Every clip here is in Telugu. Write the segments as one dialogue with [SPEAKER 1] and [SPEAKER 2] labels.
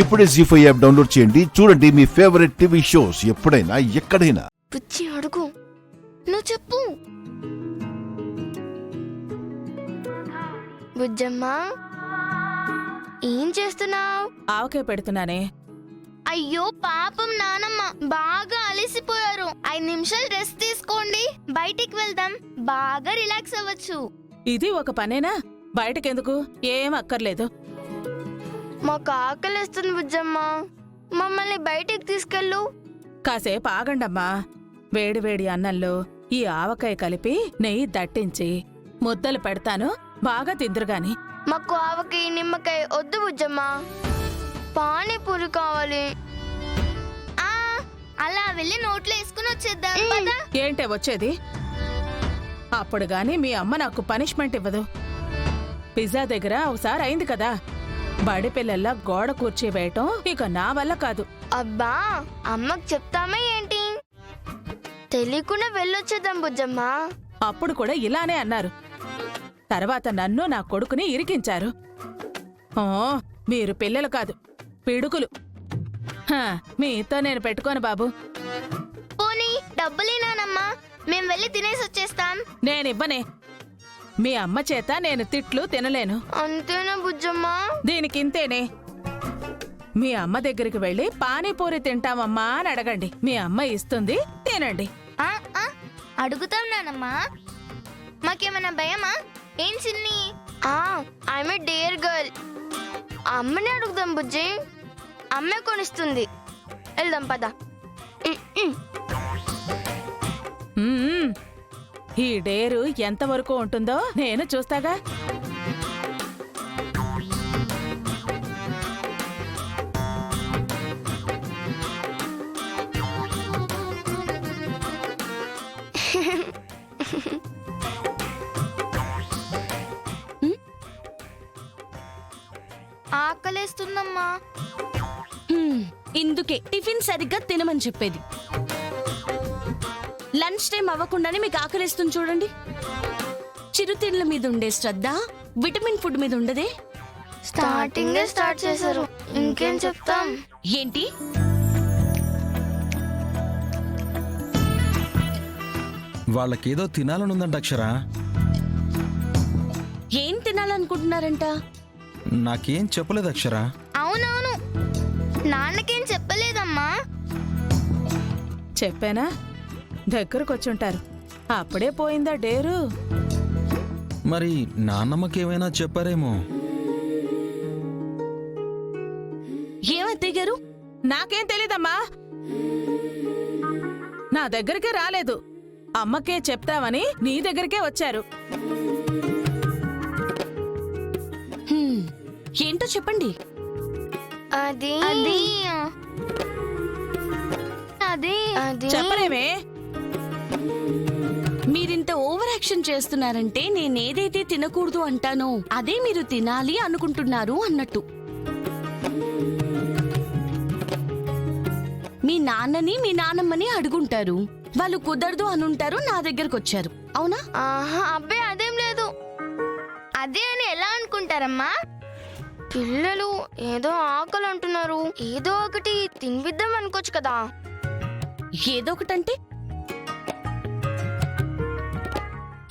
[SPEAKER 1] ఇప్పుడే జీ5 యాప్ డౌన్లోడ్ చేయండి. చూడండి మీ ఫేవరెట్ టీవీ షోస్ ఎప్పుడైనా ఎక్కడైనా.
[SPEAKER 2] పిచ్చి అడుగు, నువ్వు చెప్పు. బుజ్జమ్మా, ఏం చేస్తున్నావు?
[SPEAKER 3] ఆవకాయ పెడుతున్నానే.
[SPEAKER 2] అయ్యో పాపం నానమ్మ, బాగా అలసిపోయారు. 5 నిమిషాలు రెస్ట్ తీసుకోండి, బయటికి వెళ్దాం, బాగా రిలాక్స్ అవ్వచ్చు.
[SPEAKER 3] ఇది ఒక పనేనా? బయటకెందుకు? ఏం అక్కర్లేదు.
[SPEAKER 2] మాకు ఆకలిస్తుంది బుజ్జమ్మా, మమ్మల్ని బయటికి తీసుకెళ్ళు.
[SPEAKER 3] కాసేపు ఆగండమ్మా. వేడివేడి అన్నంలో ఈ ఆవకాయ కలిపి నెయ్యి దట్టించి ముద్దలు పెడతాను, బాగా తిందురుగాని.
[SPEAKER 2] మాకు ఆవకాయ నిమ్మకాయ వద్దు బుజ్జమ్మా, పానీపూరి కావాలి. అలా వెళ్ళి నోట్లో వేసుకుని వచ్చేద్దాం పద.
[SPEAKER 3] ఏంటే వచ్చేది? అప్పుడు గాని మీ అమ్మ నాకు పనిష్మెంట్ ఇవ్వదు. పిజ్జా దగ్గర ఒకసారి అయింది కదా, బడి పిల్లల్లా గోడ కూర్చోవేయటం ఇక నా వల్ల కాదు.
[SPEAKER 2] అబ్బా, అమ్మకు చెప్తామా ఏంటి? తెలియకుండా వెళ్ళొచ్చేద్దాం బుజ్జమ్మా.
[SPEAKER 3] అప్పుడు కూడా ఇలానే అన్నారు. తర్వాత నన్ను నా కొడుకుని ఇరికించారు. ఓ, మీరు పిల్లలు కాదు, పిడుకులు. మీతో నేను పెట్టుకోను బాబు.
[SPEAKER 2] పోనీ డబ్బులేనానమ్మా, మేం వెళ్ళి తినేసి వచ్చేస్తాం.
[SPEAKER 3] నేనివ్వనే. మీ అమ్మ చేత నేను తిట్లు తినలేను.
[SPEAKER 2] అంతేనా బుజ్జమ్మా?
[SPEAKER 3] దీనికింతేనే. మీ అమ్మ దగ్గరికి వెళ్ళి పానీపూరి తింటామమ్మా అని అడగండి. మీ అమ్మ ఇస్తుంది, తినండి.
[SPEAKER 2] అడుగుతాం నానమ్మా. మాకేమన్నా భయమా? ఏం చిన్ని? I'm a dare girl. అమ్మని అడుగుదాం బుజ్జి, అమ్మే కొనిస్తుంది. వెళ్దాం పద.
[SPEAKER 3] ఈ డేరు ఎంతవరకు ఉంటుందో నేను చూస్తాగా.
[SPEAKER 2] ఆకలేస్తుందమ్మా.
[SPEAKER 4] ఇందుకే టిఫిన్ సరిగ్గా తినమని చెప్పేది. లంచ్ టైం అవ్వకుండానే మీకు ఆకలిస్తుంది చూడండి. చిరుతిండ్ల మీద ఉండే శ్రద్ధ విటమిన్ ఫుడ్ మీద ఉండదే.
[SPEAKER 2] స్టార్ట్ చేశారు, ఇంకేం చెప్తాం?
[SPEAKER 4] ఏంటి?
[SPEAKER 5] వాళ్ళకేదో తినాలనుందంట అక్షరా.
[SPEAKER 4] ఏం తినాలనుకుంటున్నారంట?
[SPEAKER 5] నాకేం చెప్పలేదు అక్షరా.
[SPEAKER 2] అవునవును, నాన్నకేం చెప్పలేదమ్మా.
[SPEAKER 3] చెప్పానా? దగ్గరకొచ్చుంటారు. అప్పుడే పోయిందా డేరు?
[SPEAKER 5] మరి నాన్నమ్మకేమైనా చెప్పారేమో.
[SPEAKER 4] ఏమత్తయ్య గారు?
[SPEAKER 3] నాకేం తెలీదమ్మా. నా దగ్గరికే రాలేదు. అమ్మకే చెప్తావని నీ దగ్గరికే వచ్చారు.
[SPEAKER 4] ఏంటో చెప్పండి.
[SPEAKER 2] అది
[SPEAKER 3] చెప్పరేమే?
[SPEAKER 4] మీరింత ఓవర్ యాక్షన్ చేస్తున్నారంటే నేనేదైతే తినకూడదు అంటానో అదే మీరు తినాలి అనుకుంటున్నారు అన్నట్టు. మీ నాన్నని మీ నాన్నమ్మని అడుగుంటారు, వాళ్ళు కుదరదు అనుంటారు, నా దగ్గరకు వచ్చారు. అవునా?
[SPEAKER 2] అబ్బే అదేం లేదు. అదే అని ఎలా అనుకుంటారమ్మా? పిల్లలు ఏదో ఆకలి అంటున్నారు, ఏదో ఒకటి తినిపిద్దాం అనుకోవచ్చు కదా.
[SPEAKER 4] ఏదో ఒకటంటే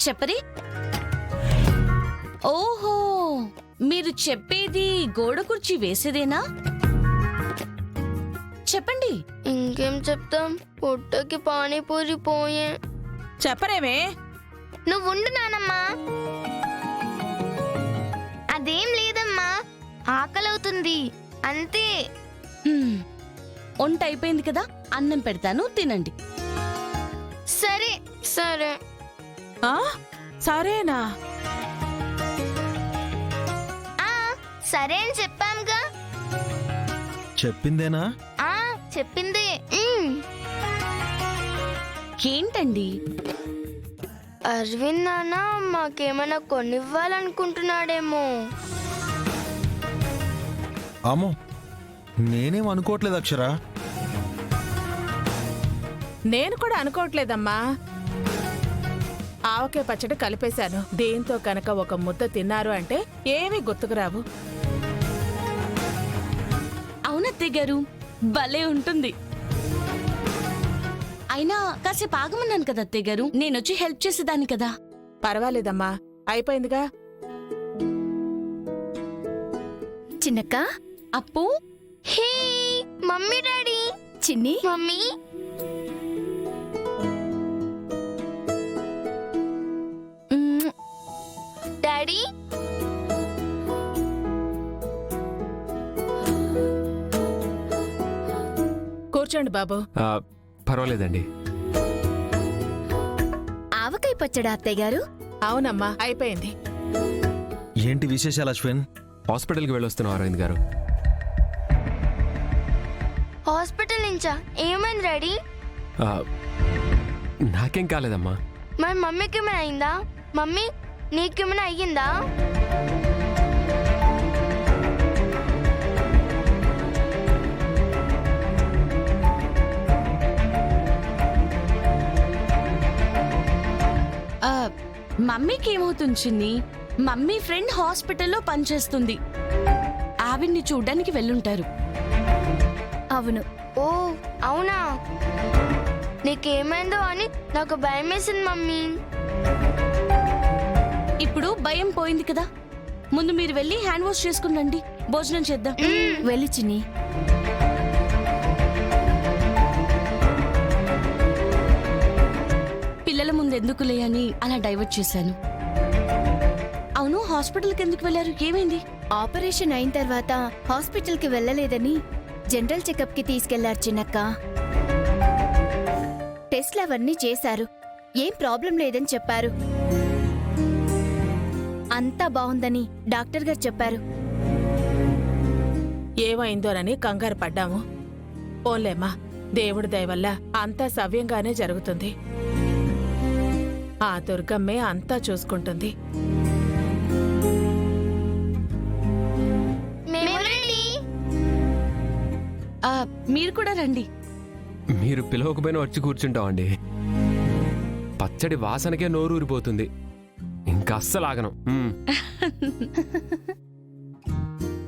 [SPEAKER 4] చెప్పరే. ఓహో, మీరు చెప్పేది గోడ కుర్చీ వేసేదేనా? చెప్పండి.
[SPEAKER 2] ఇంకేం చెప్తాం, పుట్టకి పానీపూరి పోయే.
[SPEAKER 3] చెప్పరేమే?
[SPEAKER 2] నువ్వు ఉండు నానమ్మా. అదేం లేదమ్మా, ఆకలవుతుంది అంతే.
[SPEAKER 4] వంట అయిపోయింది కదా, అన్నం పెడతాను, తినండి.
[SPEAKER 2] సరే సరే.
[SPEAKER 3] సరేనా?
[SPEAKER 2] సరే అని చెప్పాంగా.
[SPEAKER 5] చెప్పిందేనా?
[SPEAKER 2] చెప్పిందే.
[SPEAKER 4] ఏంటండి?
[SPEAKER 2] అరవింద్ నాన్న మాకేమైనా కొనివ్వాలనుకుంటున్నాడేమో.
[SPEAKER 5] అమ్మో, నేనేం అనుకోవట్లేదు అక్షరా.
[SPEAKER 3] నేను కూడా అనుకోవట్లేదమ్మా. ఆవకాయ పచ్చడి కలిపేశాను. దీంతో కనుక ఒక ముద్ద తిన్నారు అంటే ఏమీ గుర్తుకురావు.
[SPEAKER 4] అవునా? అత్తయ్య గారు, భలే ఉంటుంది. అయినా కాసేపు ఆగమన్నాను కదా అత్తయ్య గారు, నేనొచ్చి హెల్ప్ చేసేదాన్ని కదా.
[SPEAKER 3] పర్వాలేదమ్మా, అయిపోయిందిగా.
[SPEAKER 6] చిన్నక్క,
[SPEAKER 4] అప్పు,
[SPEAKER 2] హే మమ్మీ డాడీ.
[SPEAKER 6] చిన్ని,
[SPEAKER 2] మమ్మీ
[SPEAKER 6] మ్మ్,
[SPEAKER 2] డాడీ.
[SPEAKER 3] కూర్చోండి బాబు.
[SPEAKER 7] పర్వాలేదండి.
[SPEAKER 6] ఆవకాయ పచ్చడా అత్తయ్య గారు?
[SPEAKER 3] అవునమ్మా, అయిపోయింది.
[SPEAKER 5] ఏంటి విశేషాలు అశ్విన్?
[SPEAKER 7] హాస్పిటల్కి వెళ్ళొస్తున్నాం అరవింద్ గారు.
[SPEAKER 2] హాస్పిటల్ నుంచా? ఏమైంది డాడీ?
[SPEAKER 7] ఆ, నాకేం కాలేదమ్మా.
[SPEAKER 2] మరి మమ్మీకి ఏమైనా అయిందా? మమ్మీ నీకేమైనా అయ్యిందా?
[SPEAKER 4] ఆ, మమ్మీకి ఏమవుతుంది చిన్ని? మమ్మీ ఫ్రెండ్ హాస్పిటల్లో పనిచేస్తుంది. ఆవిడ్ని చూడ్డానికి వెళ్ళుంటారు.
[SPEAKER 6] అవును.
[SPEAKER 2] ఓ అవునా? నీకేమైందో అని నాకు భయం వేసింది మమ్మీ.
[SPEAKER 4] ఇప్పుడు భయం పోయింది కదా, ముందు మీరు వెళ్ళి హ్యాండ్ వాష్ చేసుకుని రండి, భోజనం చేద్దాం.
[SPEAKER 6] వెళ్ళి చిన్ని.
[SPEAKER 4] పిల్లల ముందు ఎందుకులే అని అలా డైవర్ట్ చేశాను. అవును, హాస్పిటల్కి ఎందుకు వెళ్ళారు? ఏమైంది?
[SPEAKER 6] ఆపరేషన్ అయిన తర్వాత హాస్పిటల్కి వెళ్ళలేదని జనరల్ చెకప్కి తీసుకెళ్లారు చిన్నక్క. టెస్ట్లు అవన్నీ చేశారు. ఏం ప్రాబ్లం లేదని చెప్పారు. అంతా బాగుందని డాక్టర్ గారు చెప్పారు.
[SPEAKER 3] ఏమైందోనని కంగారు పడ్డాము. పోన్లేమ్మా, దేవుడి దయ వల్ల అంతా సవ్యంగానే జరుగుతుంది. ఆ దుర్గమ్మే అంతా చూసుకుంటుంది.
[SPEAKER 4] ఆ, మీరు కూడా రండి.
[SPEAKER 7] మీరు పిలవకపోయినా వచ్చి కూర్చుంటామండి. పచ్చడి వాసనకే నోరూరిపోతుంది. ఇంకా అస్సలు ఆగను.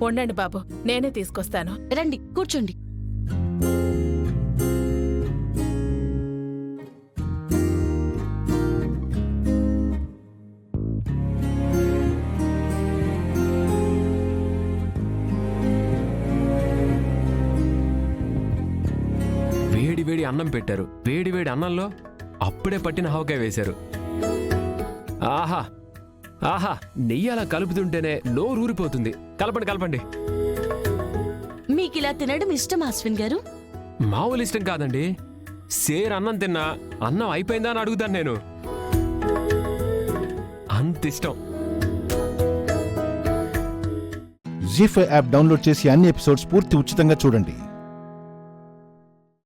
[SPEAKER 3] ఉండండి బాబు, నేనే తీసుకొస్తాను.
[SPEAKER 4] రండి కూర్చోండి.
[SPEAKER 7] వేడి వేడి అన్నం పెట్టారు. వేడి వేడి అన్నంలో అప్పుడే పట్టిన ఆవకాయ వేశారు. ఆహా ఆహా, నెయ్యి అలా కలుపుతుంటేనే నోరూరిపోతుంది. కలపండి కలపండి.
[SPEAKER 4] మీకు ఇలా తినడం ఇష్టం అశ్విన్ గారు?
[SPEAKER 7] మామూలు ఇష్టం కాదండి. సేర్ అన్నం తిన్నా అన్నం అయిపోయిందా అని అడుగుతాను నేను. అంత ఇష్టం.
[SPEAKER 1] జీ5 యాప్ డౌన్లోడ్ చేసి అన్ని ఎపిసోడ్స్ పూర్తి ఉచితంగా చూడండి.